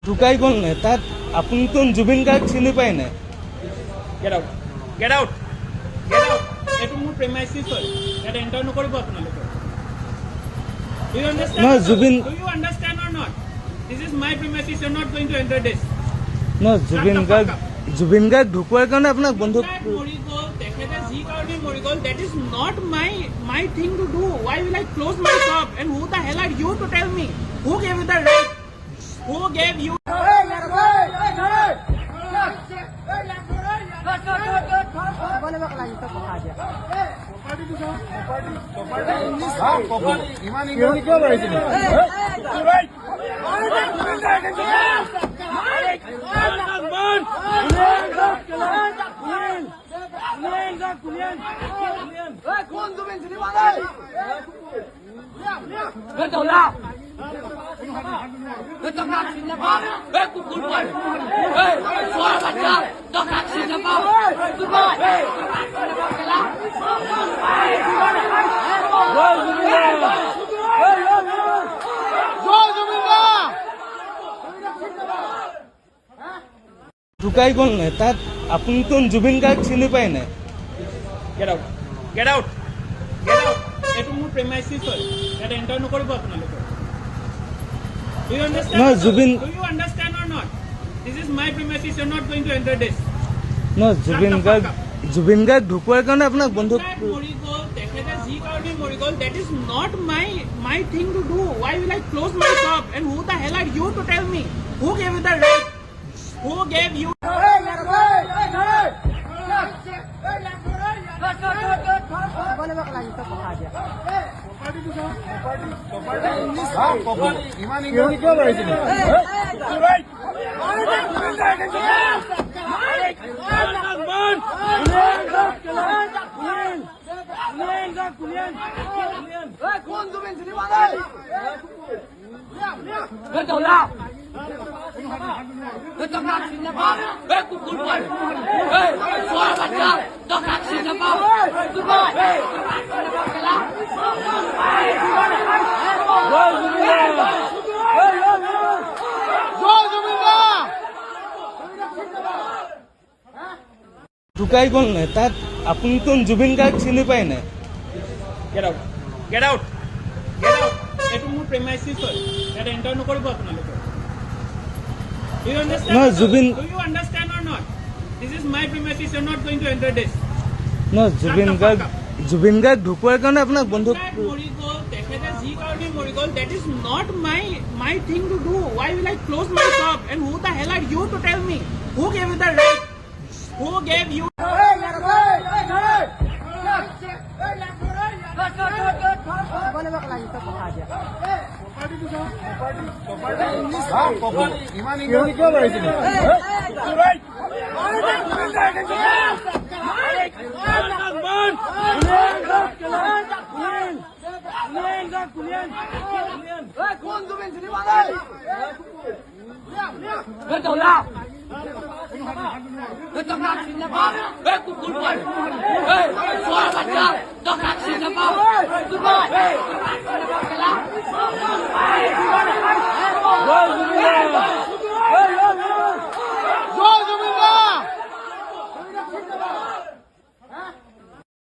ঢুকাই গ'ল নে তাত আপুনিতো জুবিন গাৰ্গ চিনি পায় নাই? Get out. Get out. Get out. এইটো মোৰ প্ৰেমাইচিছ হয়। ইয়াত এণ্টাৰ নকৰিব আপোনালোকে। Do you understand? No, Zubin. Do you understand or not? This is my premises. You're not going to enter this. No, Zubeen Garg ঢুকোৱাৰ কাৰণে আপোনাক বন্ধ মৰি গ'ল, তেখেতে যি কাৰণে মৰি গ'ল, that is not my thing to do. Why will I close my shop? And who the hell are you to tell me? Who gave you the right? Who gave you? ঢুকাই গ'ল নে তাত আপুনিতো জুবিন গাৰ্গ চিনি পায় নাই? Get out. Get out. Get out. এইটো মোৰ প্ৰেমাইচিছ হয়। ইয়াত এণ্টাৰ নকৰিব আপোনালোকে। Do you understand? No, Zubin. Do you understand or not? This is my premises. You're not going to enter this. No, Zubeen Garg ঢুকোৱাৰ কাৰণে আপোনাক বন্ধ মৰি গ'ল, তেখেতে যি কাৰণে মৰি গ'ল, that is not my thing to do. Why will I close my shop? And who the hell are you to tell me? Who gave you the right? Who gave you? ঢুকাই গ'ল নে তাত আপুনিতো জুবিন গাৰ্গ চিনি পায় নাই? Get out. Get out. Get out. এইটো মোৰ প্ৰেমাইচিছ হয়। ইয়াত এণ্টাৰ নকৰিব আপোনালোকে। Do you understand? No, Zubin. Do you understand or not? This is my premises. You're not going to enter this. No, Zubeen Garg ঢুকোৱাৰ কাৰণে আপোনাক বন্ধ মৰি গ'ল, তেখেতে যি কাৰণে মৰি গ'ল, that is not my thing to do. Why will I close my shop? And who the hell are you to tell me? Who gave you the right? Who gave you? Hey,